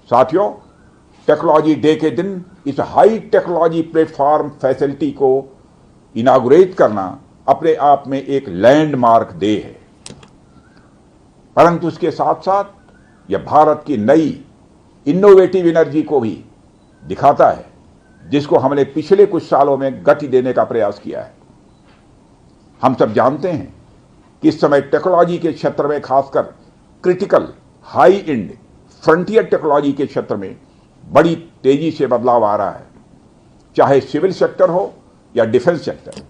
साथियों, technology day के दिन इस हाई टेक्नोलॉजी प्लेटफॉर्म फैसिलिटी को इनागुरेट करना अपने आप में एक लैंडमार्क डे है, परंतु उसके साथ साथ यह भारत की नई इनोवेटिव एनर्जी को भी दिखाता है, जिसको हमने पिछले कुछ सालों में गति देने का प्रयास किया है। हम सब जानते हैं कि इस समय टेक्नोलॉजी के क्षेत्र में, खासकर critical high and frontier technology के क्षेत्र में बड़ी तेजी से बदलाव आ रहा है। चाहे सिविल सेक्टर हो या डिफेंस सेक्टर,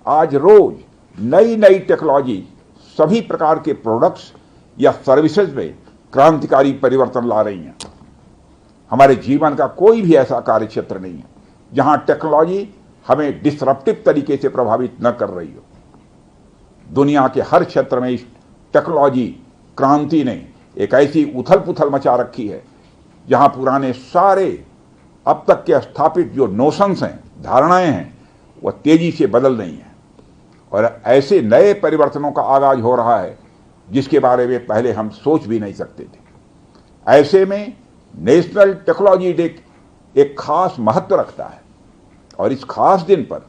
आज रोज नई नई टेक्नोलॉजी सभी प्रकार के प्रोडक्ट्स या सर्विसेज में क्रांतिकारी परिवर्तन ला रही हैं। हमारे जीवन का कोई भी ऐसा कार्य क्षेत्र नहीं है जहां टेक्नोलॉजी हमें डिसरप्टिव तरीके से प्रभावित न कर रही हो। दुनिया के हर क्षेत्र में इस टेक्नोलॉजी क्रांति ने एक ऐसी उथल पुथल मचा रखी है जहां पुराने सारे अब तक के स्थापित जो नोशंस हैं, धारणाएं हैं, वह तेजी से बदल रही हैं और ऐसे नए परिवर्तनों का आगाज हो रहा है जिसके बारे में पहले हम सोच भी नहीं सकते थे। ऐसे में नेशनल टेक्नोलॉजी डे एक खास महत्व रखता है और इस खास दिन पर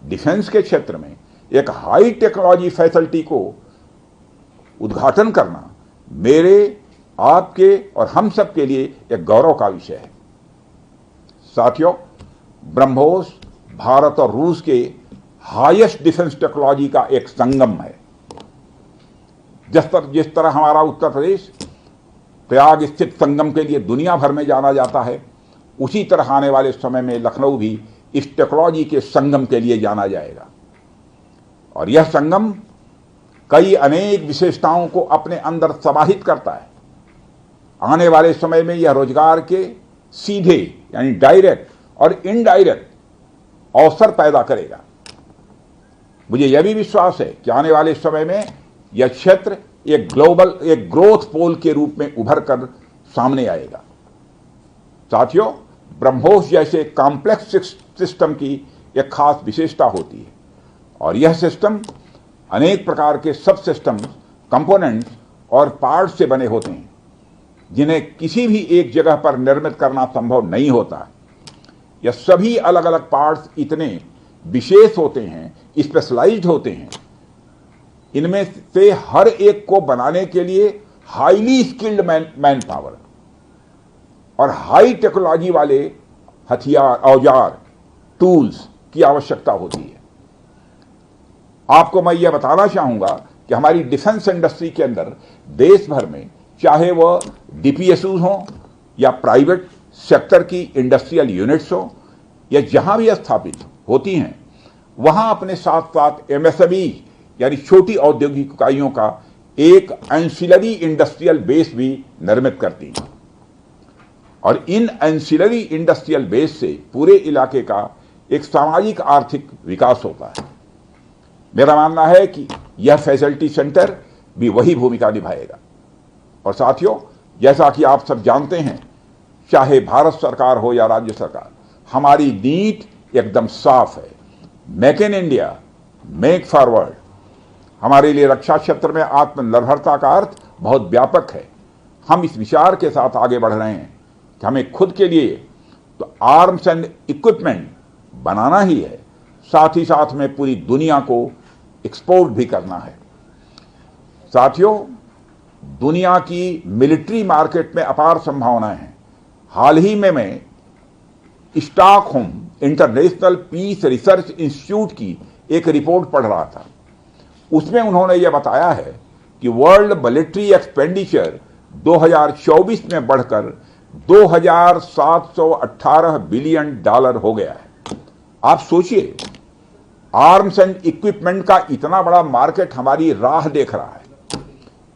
डिफेंस के क्षेत्र में एक हाई टेक्नोलॉजी फैसिलिटी को उद्घाटन करना मेरे, आपके और हम सब के लिए एक गौरव का विषय है। साथियों, ब्रह्मोस भारत और रूस के हाईएस्ट डिफेंस टेक्नोलॉजी का एक संगम है। जिस तरह हमारा उत्तर प्रदेश प्रयाग स्थित संगम के लिए दुनिया भर में जाना जाता है, उसी तरह आने वाले समय में लखनऊ भी इस टेक्नोलॉजी के संगम के लिए जाना जाएगा और यह संगम कई अनेक विशेषताओं को अपने अंदर समाहित करता है। आने वाले समय में यह रोजगार के सीधे यानी डायरेक्ट और इनडायरेक्ट अवसर पैदा करेगा। मुझे यह भी विश्वास है कि आने वाले समय में यह क्षेत्र एक ग्रोथ पोल के रूप में उभर कर सामने आएगा। साथियों, ब्रह्मोस जैसे कॉम्प्लेक्स सिस्टम की एक खास विशेषता होती है और यह सिस्टम अनेक प्रकार के सब सिस्टम, कंपोनेंट्स और पार्ट्स से बने होते हैं जिन्हें किसी भी एक जगह पर निर्मित करना संभव नहीं होता। यह सभी अलग अलग पार्ट्स इतने विशेष होते हैं, स्पेशलाइज्ड होते हैं, इनमें से हर एक को बनाने के लिए हाईली स्किल्ड मैन पावर और हाई टेक्नोलॉजी वाले हथियार, औजार, टूल्स की आवश्यकता होती है। आपको मैं यह बताना चाहूंगा कि हमारी डिफेंस इंडस्ट्री के अंदर देश भर में, चाहे वह डीपीएसयू हो या प्राइवेट सेक्टर की इंडस्ट्रियल यूनिट्स हो या जहां भी स्थापित होती हैं, वहां अपने साथ साथ एमएसएमई यानी छोटी औद्योगिक इकाइयों का एक एंसिलरी इंडस्ट्रियल बेस भी निर्मित करती हैं और इन एंसिलरी इंडस्ट्रियल बेस से पूरे इलाके का एक सामाजिक आर्थिक विकास होता है। मेरा मानना है कि यह फैसिलिटी सेंटर भी वही भूमिका निभाएगा। और साथियों, जैसा कि आप सब जानते हैं, चाहे भारत सरकार हो या राज्य सरकार, हमारी नीति एकदम साफ है। Make in India, make forward. हमारे लिए रक्षा क्षेत्र में आत्मनिर्भरता का अर्थ बहुत व्यापक है। हम इस विचार के साथ आगे बढ़ रहे हैं कि हमें खुद के लिए तो आर्म्स एंड इक्विपमेंट बनाना ही है, साथ ही साथ में पूरी दुनिया को एक्सपोर्ट भी करना है। साथियों, दुनिया की मिलिट्री मार्केट में अपार संभावनाएं हैं। हाल ही में मैं Stockholm International Peace Research Institute की एक रिपोर्ट पढ़ रहा था। उसमें उन्होंने यह बताया है कि वर्ल्ड मिलिट्री एक्सपेंडिचर 2024 में बढ़कर $2,718 बिलियन हो गया है। आप सोचिए, आर्म्स एंड इक्विपमेंट का इतना बड़ा मार्केट हमारी राह देख रहा है।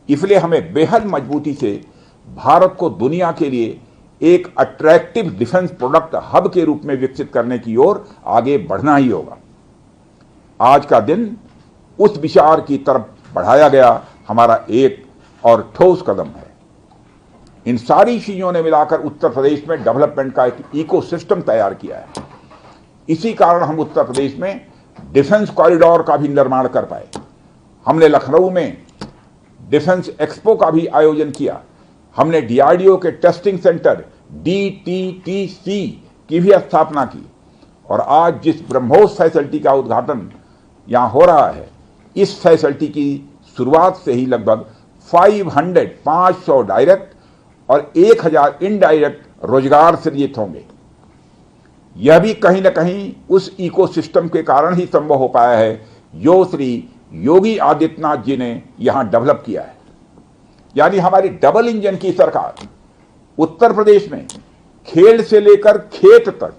इसलिए हमें बेहद मजबूती से भारत को दुनिया के लिए एक अट्रैक्टिव डिफेंस प्रोडक्ट हब के रूप में विकसित करने की ओर आगे बढ़ना ही होगा। आज का दिन उस विचार की तरफ बढ़ाया गया हमारा एक और ठोस कदम है। इन सारी चीजों ने मिलाकर उत्तर प्रदेश में डेवलपमेंट का एक इकोसिस्टम तैयार किया है। इसी कारण हम उत्तर प्रदेश में डिफेंस कॉरिडोर का भी निर्माण कर पाए। हमने लखनऊ में डिफेंस एक्सपो का भी आयोजन किया। हमने डीआरडीओ के टेस्टिंग सेंटर DTTC की भी स्थापना की। और आज जिस ब्रह्मोस फैसिलिटी का उद्घाटन यहाँ हो रहा है, इस फैसिलिटी की शुरुआत से ही लगभग 500 डायरेक्ट और 1000 इनडायरेक्ट रोजगार सृजित होंगे। यह भी कहीं न कहीं उस इकोसिस्टम के कारण ही संभव हो पाया है जो श्री योगी आदित्यनाथ जी ने यहां डेवलप किया है। यानी हमारी डबल इंजन की सरकार उत्तर प्रदेश में खेल से लेकर खेत तक,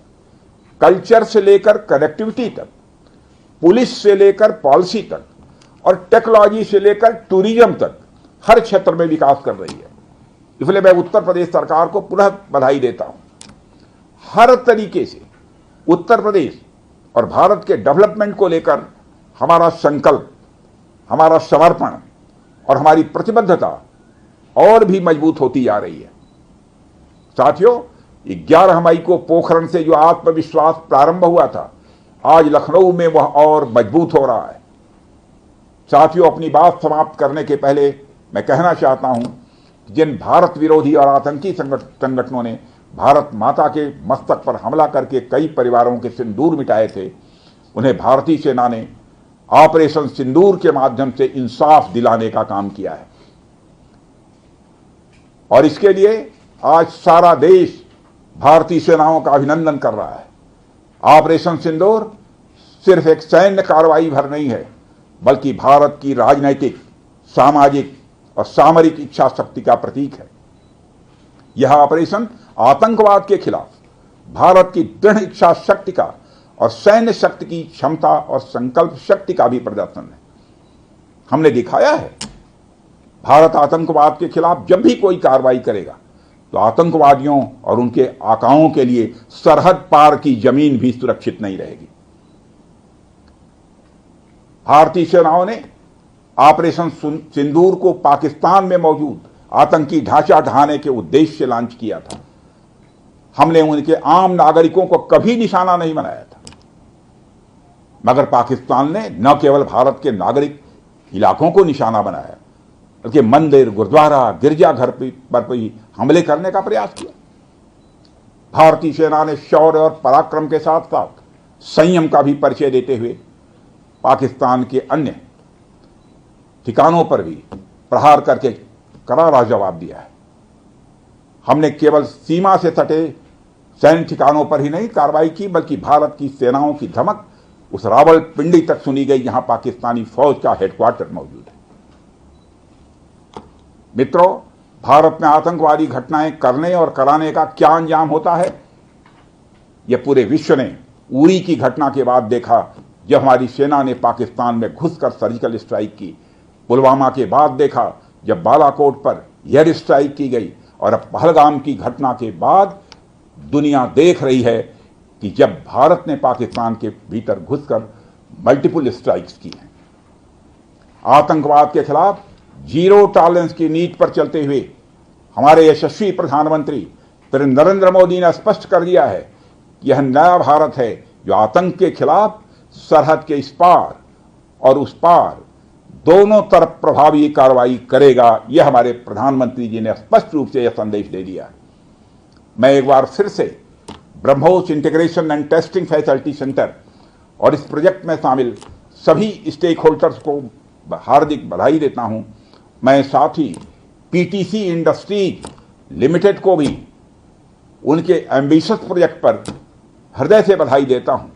कल्चर से लेकर कनेक्टिविटी तक, पुलिस से लेकर पॉलिसी तक और टेक्नोलॉजी से लेकर टूरिज्म तक हर क्षेत्र में विकास कर रही है। इसलिए मैं उत्तर प्रदेश सरकार को पुनः बधाई देता हूं। हर तरीके से उत्तर प्रदेश और भारत के डेवलपमेंट को लेकर हमारा संकल्प, हमारा समर्पण और हमारी प्रतिबद्धता और भी मजबूत होती जा रही है। साथियों, 11 मई को पोखरण से जो आत्मविश्वास प्रारंभ हुआ था, आज लखनऊ में वह और मजबूत हो रहा है। साथियों, अपनी बात समाप्त करने के पहले मैं कहना चाहता हूं कि जिन भारत विरोधी और आतंकी संगठनों ने भारत माता के मस्तक पर हमला करके कई परिवारों के सिंदूर मिटाए थे, उन्हें भारतीय सेना ने ऑपरेशन सिंदूर के माध्यम से इंसाफ दिलाने का काम किया है। और इसके लिए आज सारा देश भारतीय सेनाओं का अभिनंदन कर रहा है। ऑपरेशन सिंदूर सिर्फ एक सैन्य कार्रवाई भर नहीं है, बल्कि भारत की राजनैतिक, सामाजिक और सामरिक इच्छा शक्ति का प्रतीक है। यह ऑपरेशन आतंकवाद के खिलाफ भारत की दृढ़ इच्छा शक्ति का और सैन्य शक्ति की क्षमता और संकल्प शक्ति का भी प्रदर्शन है। हमने दिखाया है, भारत आतंकवाद के खिलाफ जब भी कोई कार्रवाई करेगा तो आतंकवादियों और उनके आकाओं के लिए सरहद पार की जमीन भी सुरक्षित नहीं रहेगी। भारतीय सेनाओं ने ऑपरेशन सिंदूर को पाकिस्तान में मौजूद आतंकी ढांचा ढहाने के उद्देश्य से लॉन्च किया था। हमने उनके आम नागरिकों को कभी निशाना नहीं बनाया था, मगर पाकिस्तान ने न केवल भारत के नागरिक इलाकों को निशाना बनाया, बल्कि मंदिर, गुरुद्वारा, गिरजाघर पर भी हमले करने का प्रयास किया। भारतीय सेना ने शौर्य और पराक्रम के साथ साथ संयम का भी परिचय देते हुए पाकिस्तान के अन्य ठिकानों पर भी प्रहार करके करारा जवाब दिया है। हमने केवल सीमा से सटे सैन्य ठिकानों पर ही नहीं कार्रवाई की, बल्कि भारत की सेनाओं की धमक उस रावलपिंडी तक सुनी गई जहां पाकिस्तानी फौज का हेडक्वार्टर मौजूद है। मित्रों, भारत में आतंकवादी घटनाएं करने और कराने का क्या अंजाम होता है, यह पूरे विश्व ने उरी की घटना के बाद देखा, जब हमारी सेना ने पाकिस्तान में घुसकर सर्जिकल स्ट्राइक की। पुलवामा के बाद देखा, जब बालाकोट पर एयर स्ट्राइक की गई। और अब पहलगाम की घटना के बाद दुनिया देख रही है कि जब भारत ने पाकिस्तान के भीतर घुसकर मल्टीपल स्ट्राइक्स की हैं। आतंकवाद के खिलाफ जीरो टॉलरेंस की नीति पर चलते हुए हमारे यशस्वी प्रधानमंत्री श्री नरेंद्र मोदी ने स्पष्ट कर दिया है कि यह नया भारत है जो आतंक के खिलाफ सरहद के इस पार और उस पार दोनों तरफ प्रभावी कार्रवाई करेगा। यह हमारे प्रधानमंत्री जी ने स्पष्ट रूप से यह संदेश दे दिया। मैं एक बार फिर से BrahMos integration and testing facility centre और इस प्रोजेक्ट में शामिल सभी स्टेक होल्डर्स को हार्दिक बधाई देता हूं। मैं साथ ही पीटीसी इंडस्ट्रीज लिमिटेड को भी उनके एम्बिशियस प्रोजेक्ट पर हृदय से बधाई देता हूं।